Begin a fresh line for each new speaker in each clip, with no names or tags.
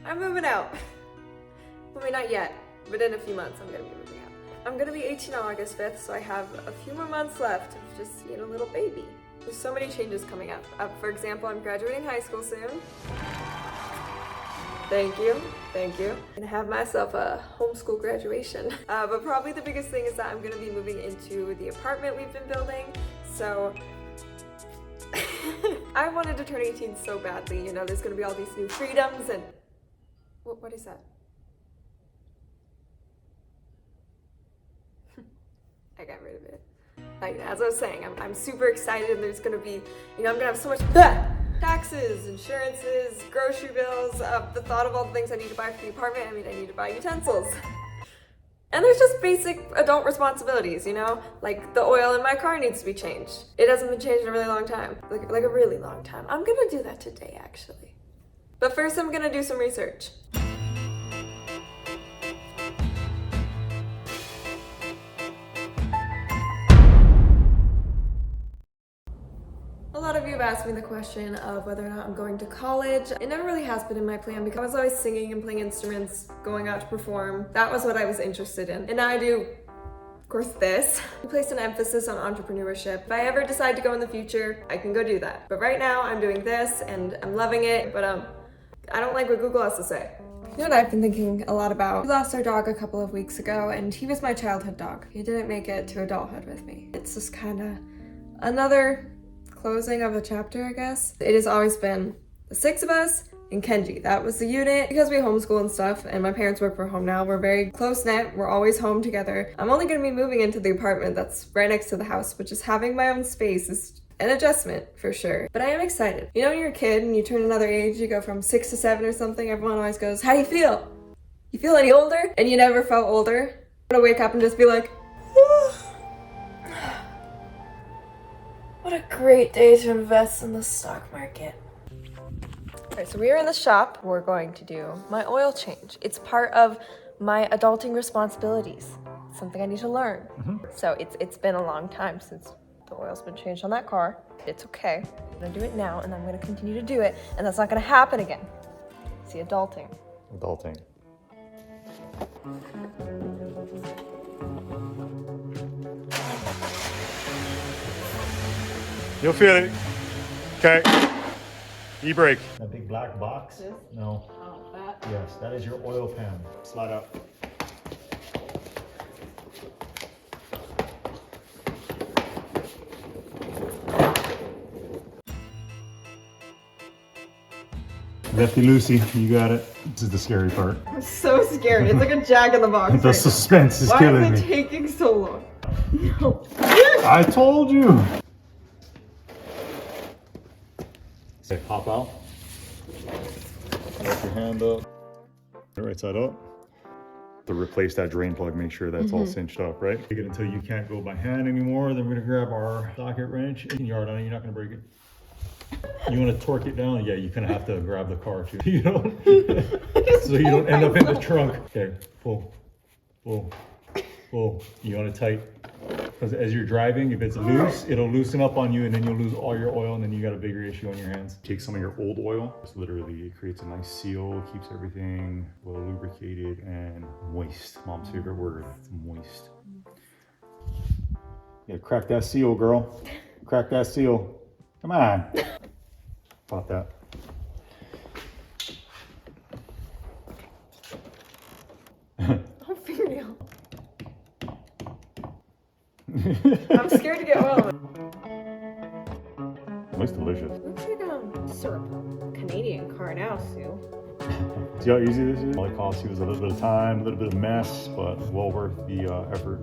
I'm moving out. I mean, not yet, but in a few months I'm gonna be moving out. I'm gonna be 18 on August 5th, so I have a few more months left of just being a little baby. There's so many changes coming up. For example, I'm graduating high school soon. Thank you, thank you. I'm gonna have myself a homeschool graduation. But probably the biggest thing is that I'm gonna be moving into the apartment we've been building, so I wanted to turn 18 so badly, you know, there's gonna be all these new freedoms and... What is that? I got rid of it. Like, as I was saying, I'm super excited and there's gonna be, you know, I'm gonna have so much taxes, insurances, grocery bills, the thought of all the things I need to buy for the apartment. I mean, I need to buy utensils. And there's just basic adult responsibilities, you know? Like the oil in my car needs to be changed. It hasn't been changed in a really long time. Like a really long time. I'm gonna do that today, actually. But first I'm gonna do some research. A lot of you have asked me the question of whether or not I'm going to college. It never really has been in my plan because I was always singing and playing instruments, going out to perform. That was what I was interested in. And now I do, of course, this. I placed an emphasis on entrepreneurship. If I ever decide to go in the future, I can go do that. But right now I'm doing this and I'm loving it, but I don't like what Google has to say. You know what I've been thinking a lot about? We lost our dog a couple of weeks ago and he was my childhood dog. He didn't make it to adulthood with me. It's just kind of another closing of a chapter, I guess. It has always been the six of us and Kenji. That was the unit. Because we homeschool and stuff and my parents work from home now, we're very close-knit. We're always home together. I'm only gonna be moving into the apartment that's right next to the house, but just having my own space is an adjustment for sure. But I am excited. You know, when you're a kid and you turn another age, you go from 6 to 7 or something, everyone always goes, how do you feel? You feel any older? And you never felt older. I'm gonna wake up and just be like, what a great day to invest in the stock market. Alright, so we are in the shop. We're going to do my oil change. It's part of my adulting responsibilities. It's something I need to learn. So it's been a long time since the oil's been changed on that car. It's okay. I'm gonna do it now and I'm gonna continue to do it, and that's not gonna happen again. See, adulting.
Adulting. You'll feel it. Okay. E-brake. That big black box?
This?
No.
Oh, that.
Yes, that is your oil pan. Slide out. Lefty loosey, you got it. This is the scary part.
I'm so scared. It's like a Jack in the Box.
The suspense is killing me.
Why is it taking so long? No.
I told you. Say, pop out. Lift your hand up. Right side up. To replace that drain plug, make sure that's all cinched up, right? Take it until you can't go by hand anymore. Then we're gonna grab our socket wrench and yard on it. You're not gonna break it. You want to torque it down? Yeah, you kind of have to grab the car too. You know, so you don't end up in the trunk. Okay, pull, pull, pull. You want it tight, because as you're driving, if it's loose, it'll loosen up on you, and then you'll lose all your oil, and then you got a bigger issue on your hands. Take some of your old oil. Just literally, it creates a nice seal, keeps everything well lubricated and moist. Mom's favorite word. It's moist. Yeah, crack that seal, girl. Crack that seal. Come on. About that.
Oh, fingernail. I'm scared to get oil.
Looks delicious.
Looks like syrup. Canadian car now, Sue.
See how easy this is? All it costs you is a little bit of time, a little bit of mess, but well worth the effort.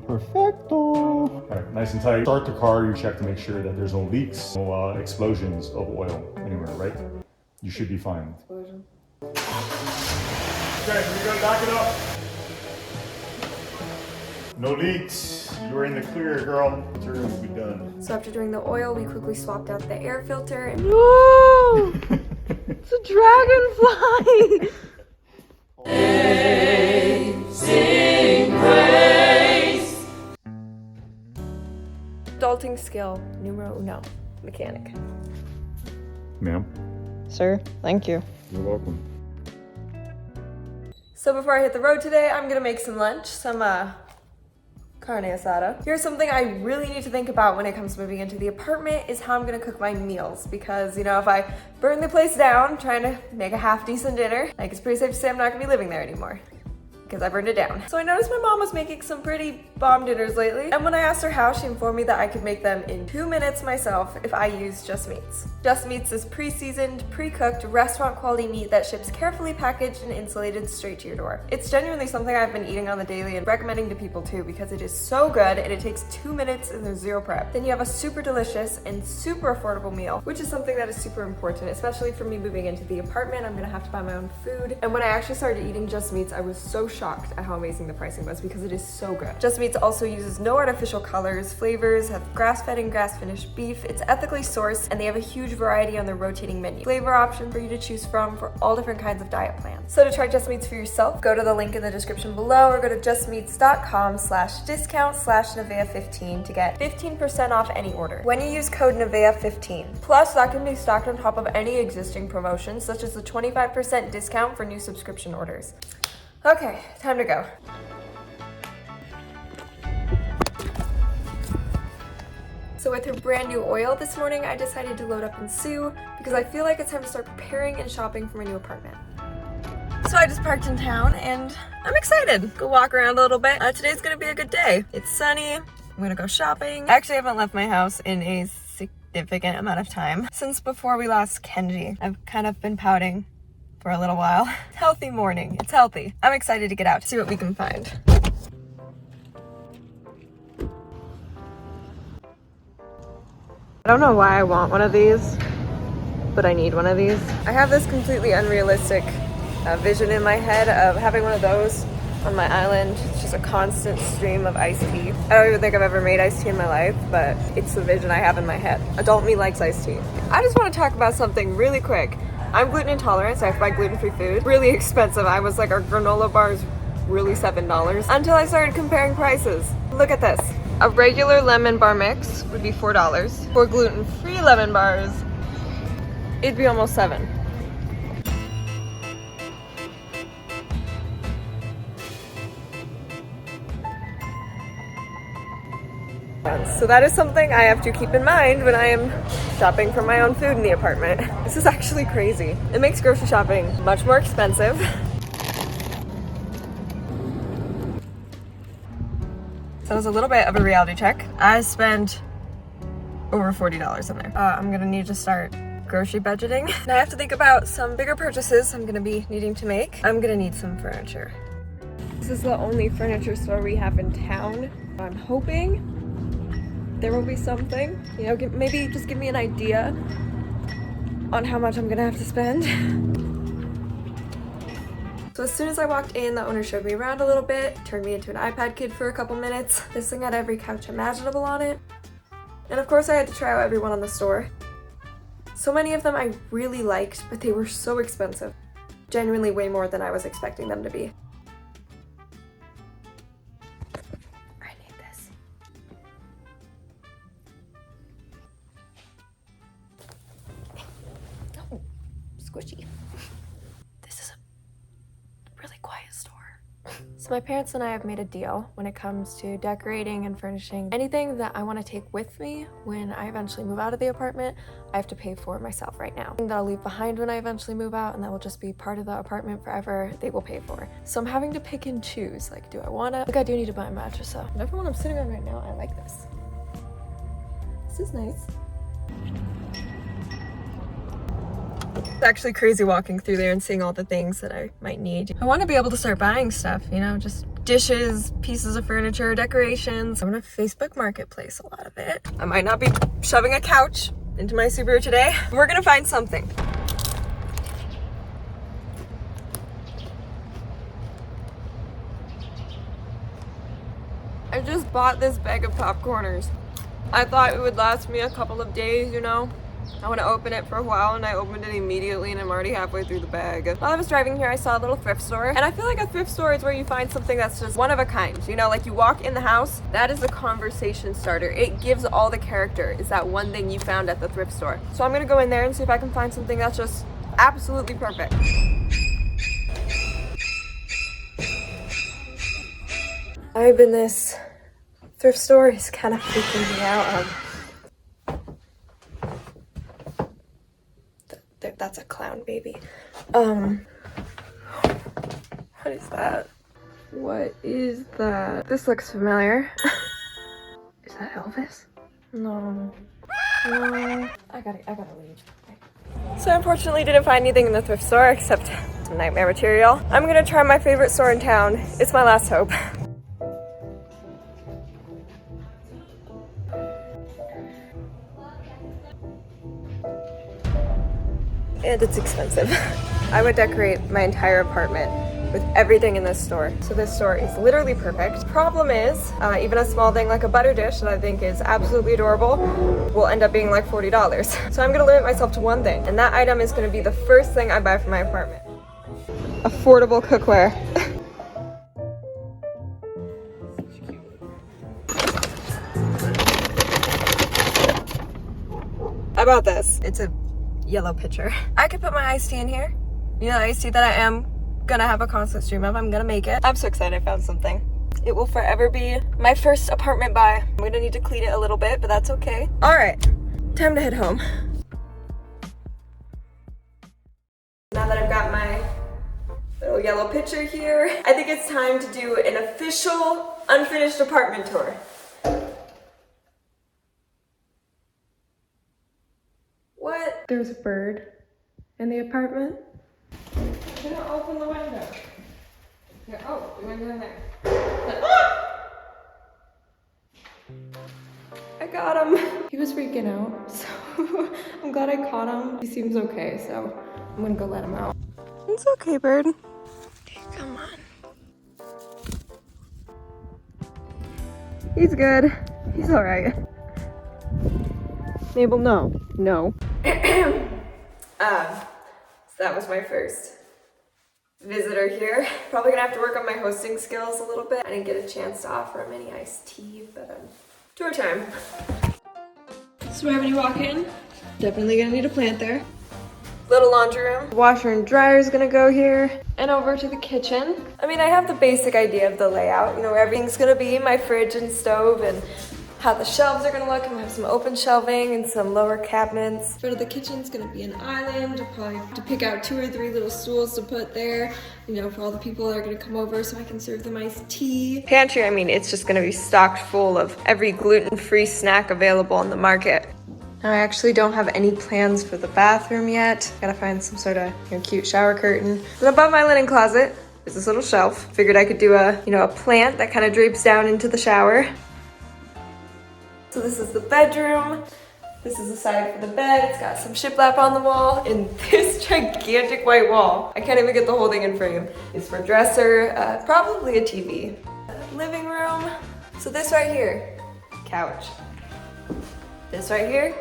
Perfecto. All right, nice and tight. Start the car, you check to make sure that there's no leaks, no explosions of oil anywhere, right? You should be fine.
Explosion.
Okay, we're gonna back it up. No leaks. You're in the clear, girl. Turn will be done.
So after doing the oil, we quickly swapped out the air filter and no! It's a dragonfly! Amazing grace. Adulting skill numero uno, mechanic.
Ma'am.
Sir, thank you.
You're welcome.
So before I hit the road today, I'm gonna make some lunch, some carne asada. Here's something I really need to think about when it comes to moving into the apartment is how I'm gonna cook my meals, because you know, if I burn the place down trying to make a half decent dinner, like it's pretty safe to say I'm not gonna be living there anymore, because I burned it down. So I noticed my mom was making some pretty bomb dinners lately, and when I asked her how, she informed me that I could make them in 2 minutes myself if I use Just Meats. Just Meats is pre-seasoned, pre-cooked, restaurant quality meat that ships carefully packaged and insulated straight to your door. It's genuinely something I've been eating on the daily and recommending to people too, because it is so good and it takes 2 minutes and there's zero prep. Then you have a super delicious and super affordable meal, which is something that is super important, especially for me moving into the apartment. I'm gonna have to buy my own food. And when I actually started eating Just Meats, I was so shocked at how amazing the pricing was, because it is so good. Just Meats also uses no artificial colors, flavors, have grass-fed and grass-finished beef. It's ethically sourced, and they have a huge variety on their rotating menu. Flavor options for you to choose from for all different kinds of diet plans. So to try Just Meats for yourself, go to the link in the description below or go to justmeats.com/discount/Nevaeh15 to get 15% off any order when you use code Nevaeh15. Plus, that can be stacked on top of any existing promotions, such as the 25% discount for new subscription orders. Okay, time to go. So with her brand new oil this morning, I decided to load up in Sue because I feel like it's time to start preparing and shopping for my new apartment. So I just parked in town and I'm excited. Go walk around a little bit. Today's gonna be a good day. It's sunny. I'm gonna go shopping. Actually, I haven't left my house in a significant amount of time. Since before we lost Kenji, I've kind of been pouting for a little while. Healthy morning. It's healthy. I'm excited to get out to see what we can find. I don't know why I want one of these, but I need one of these. I have this completely unrealistic vision in my head of having one of those on my island. It's just a constant stream of iced tea. I don't even think I've ever made iced tea in my life, but it's the vision I have in my head. Adult me likes iced tea. I just want to talk about something really quick. I'm gluten intolerant, so I have to buy gluten-free food. Really expensive. I was like, our granola bar is really $7 until I started comparing prices. Look at this. A regular lemon bar mix would be $4. For gluten-free lemon bars, it'd be almost $7. So that is something I have to keep in mind when I am shopping for my own food in the apartment. This is actually crazy. It makes grocery shopping much more expensive. So it was a little bit of a reality check. I spent over $40 in there. I'm gonna need to start grocery budgeting. Now I have to think about some bigger purchases I'm gonna be needing to make. I'm gonna need some furniture. This is the only furniture store we have in town. I'm hoping there will be something, you know, maybe just give me an idea on how much I'm gonna have to spend. So as soon as I walked in, the owner showed me around a little bit, turned me into an iPad kid for a couple minutes. This thing had every couch imaginable on it. And of course I had to try out everyone on the store. So many of them I really liked, but they were so expensive. Genuinely way more than I was expecting them to be. Squishy. This is a really quiet store. So my parents and I have made a deal when it comes to decorating and furnishing. Anything that I want to take with me when I eventually move out of the apartment, I have to pay for myself right now. Anything that I'll leave behind when I eventually move out and that will just be part of the apartment forever, they will pay for. So I'm having to pick and choose. Like, do I want to? Like, I do need to buy a mattress though. And everyone I'm sitting on right now, I like this. This is nice. It's actually crazy walking through there and seeing all the things that I might need. I want to be able to start buying stuff, you know, just dishes, pieces of furniture, decorations. I'm gonna Facebook Marketplace a lot of it. I might not be shoving a couch into my Subaru today. We're gonna find something. I just bought this bag of popcorners. I thought it would last me a couple of days, you know. I want to open it for a while, and I opened it immediately and I'm already halfway through the bag. While I was driving here, I saw a little thrift store, and I feel like a thrift store is where you find something that's just one of a kind. You know, like you walk in the house, that is a conversation starter. It gives all the character, is that one thing you found at the thrift store. So I'm gonna go in there and see if I can find something that's just absolutely perfect. vibe in this thrift store is kind of freaking me out. That's a clown baby. What is that? What is that? This looks familiar. Is that Elvis? No. No. I gotta leave. So I unfortunately didn't find anything in the thrift store except some nightmare material. I'm gonna try my favorite store in town. It's my last hope. And it's expensive. I would decorate my entire apartment with everything in this store. So this store is literally perfect. Problem is, even a small thing like a butter dish that I think is absolutely adorable will end up being like $40. So I'm gonna limit myself to one thing, and that item is gonna be the first thing I buy for my apartment. Affordable cookware. I bought this. It's a yellow pitcher. I could put my iced tea in here. You know, the iced tea that I am gonna have a constant stream of. I'm gonna make it. I'm so excited I found something. It will forever be my first apartment buy. I'm gonna need to clean it a little bit, but that's okay. All right, time to head home. Now that I've got my little yellow pitcher here, I think it's time to do an official unfinished apartment tour. What? There's a bird in the apartment. I'm gonna open the window. Here, oh, the window in there. I got him. He was freaking out, so I'm glad I caught him. He seems okay, so I'm gonna go let him out. It's okay, bird. Okay, come on. He's good. He's all right. Mabel, no. No. So that was my first visitor here. Probably gonna have to work on my hosting skills a little bit. I didn't get a chance to offer him any iced tea, but tour time. So when you walk in, definitely gonna need a plant there. Little laundry room. Washer and dryer is gonna go here. And over to the kitchen. I mean, I have the basic idea of the layout. You know, where everything's gonna be, my fridge and stove, and how the shelves are gonna look. I'm gonna have some open shelving and some lower cabinets. Front of the kitchen's gonna be an island. I'll probably have to pick out 2 or 3 little stools to put there, you know, for all the people that are gonna come over so I can serve them iced tea. Pantry, I mean, it's just gonna be stocked full of every gluten-free snack available on the market. Now, I actually don't have any plans for the bathroom yet. Gotta find some sort of, you know, cute shower curtain. But above my linen closet is this little shelf. Figured I could do a, you know, a plant that kind of drapes down into the shower. So this is the bedroom. This is the side for the bed. It's got some shiplap on the wall, and this gigantic white wall, I can't even get the whole thing in frame, is for dresser, probably a TV. Living room. So this right here, couch. This right here,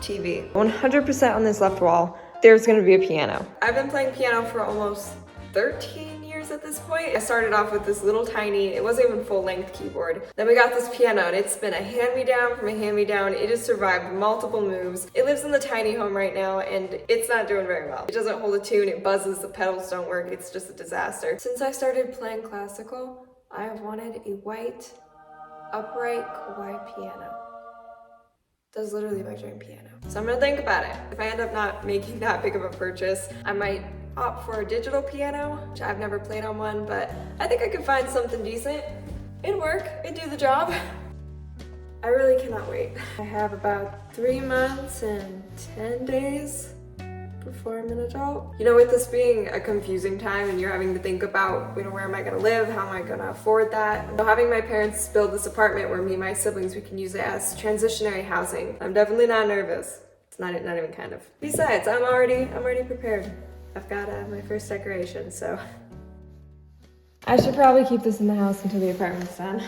TV. 100% on this left wall, there's gonna be a piano. I've been playing piano for almost 13 years at this point. I started off with this little tiny, it wasn't even full-length keyboard. Then we got this piano, and it's been a hand-me-down from a hand-me-down. It has survived multiple moves. It lives in the tiny home right now, and it's not doing very well. It doesn't hold a tune, it buzzes, the pedals don't work, it's just a disaster. Since I started playing classical, I have wanted a white, upright, Kawai piano. That's literally my dream piano. So I'm gonna think about it. If I end up not making that big of a purchase, I might opt for a digital piano, which I've never played on one, but I think I could find something decent. It'd work, it'd do the job. I really cannot wait. I have about 3 months and 10 days before I'm an adult. You know, with this being a confusing time and you're having to think about, you know, where am I gonna live? How am I gonna afford that? So having my parents build this apartment where me and my siblings, we can use it as transitionary housing. I'm definitely not nervous. It's not even kind of. Besides, I'm already prepared. I've got my first decoration, so. I should probably keep this in the house until the apartment's done.